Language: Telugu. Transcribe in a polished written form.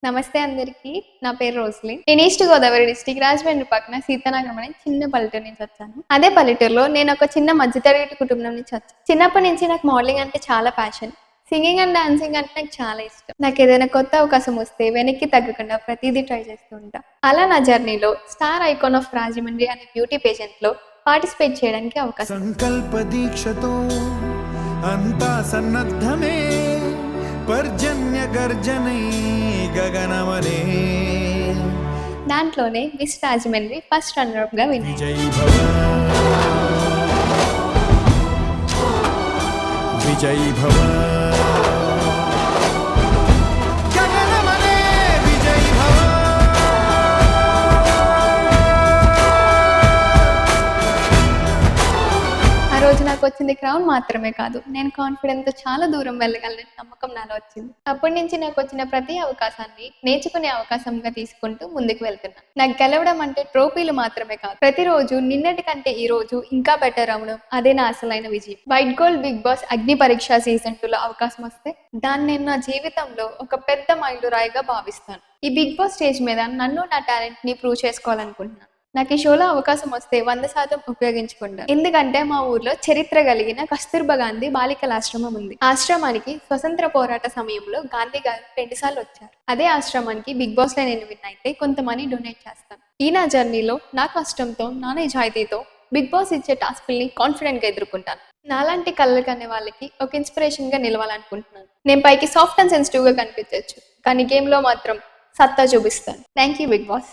నమస్తే అందరికి. నా పేరు రోస్లిన్. నేను ఈస్ట్ గోదావరి డిస్ట్రిక్ట్ రాజమండ్రి పక్కన సీతానగరం అనే చిన్న పల్లెటూరు నుంచి వచ్చాను. అదే పల్లెటూరులో నేను ఒక చిన్న మధ్యతరగతి కుటుంబం నుంచి వచ్చాను. చిన్నప్పటి నుంచి నాకు మోడలింగ్ అంటే చాలా ప్యాషన్. సింగింగ్ అండ్ డాన్సింగ్ అంటే నాకు చాలా ఇష్టం. నాకు ఏదైనా కొత్త అవకాశం వస్తే వెనక్కి తగ్గకుండా ప్రతిదీ ట్రై చేస్తూ ఉంటా. అలా నా జర్నీలో స్టార్ ఐకాన్ ఆఫ్ రాజమండ్రి అనే బ్యూటీ పేజెంట్ లో పార్టిసిపేట్ చేయడానికి అవకాశం. సంకల్ప దీక్షతో అంతా సన్నద్ధమే పర్జన్య గర్జనై గగనమనే దాంట్లోనే మిస్ రాజమండ్రి ఫస్ట్ రన్నర్ గా విన్. విజయ్ భవ విజయ్ భవ గగనమనే విజయ్ భవ. ఆ రోజు నాకు వచ్చింది క్రౌన్ మాత్రమే కాదు, నేను కాన్ఫిడెంట్ తో చాలా దూరం వెళ్ళగలని నమ్మకం నాలో వచ్చింది. అప్పటి నుంచి నాకు వచ్చిన ప్రతి అవకాశాన్ని నేర్చుకునే అవకాశంగా తీసుకుంటూ ముందుకు వెళ్తున్నా. నాకు గెలవడం అంటే ట్రోఫీలు మాత్రమే కాదు, ప్రతిరోజు నిన్నటి కంటే ఈ రోజు ఇంకా బెటర్ అవడం అదే నా అసలైన విజయం. వైట్ గోల్డ్ బిగ్ బాస్ అగ్ని పరీక్ష సీజన్ 2 లో అవకాశం వస్తే దాన్ని నేను నా జీవితంలో ఒక పెద్ద మైలురాయిగా భావిస్తాను. ఈ బిగ్ బాస్ స్టేజ్ మీద నన్ను నా టాలెంట్ ని ప్రూవ్ చేసుకోవాలనుకుంటున్నాను. నాకు ఈ షోలో అవకాశం వస్తే 100% ఉపయోగించుకుంటాను. ఎందుకంటే మా ఊర్లో చరిత్ర కలిగిన కస్తూర్బా గాంధీ బాలికల ఆశ్రమం ఉంది. ఆశ్రమానికి స్వతంత్ర పోరాట సమయంలో గాంధీ గారు 2 సార్లు వచ్చారు. అదే ఆశ్రమానికి బిగ్ బాస్ లో నేను విన్ అయితే కొంత మనీ డొనేట్ చేస్తాను. ఈ నా జర్నీలో నా కష్టంతో నా నిజాయితీతో బిగ్ బాస్ ఇచ్చే టాస్క్ని కాన్ఫిడెంట్ గా ఎదుర్కొంటాను. నాలాంటి కళ్ళ కనే వాళ్ళకి ఒక ఇన్స్పిరేషన్ గా నిలవాలనుకుంటున్నాను. నేను పైకి సాఫ్ట్ అండ్ సెన్సిటివ్ గా కనిపించవచ్చు, కానీ గేమ్ లో మాత్రం సత్తా చూపిస్తాను. Thank you Bigg boss.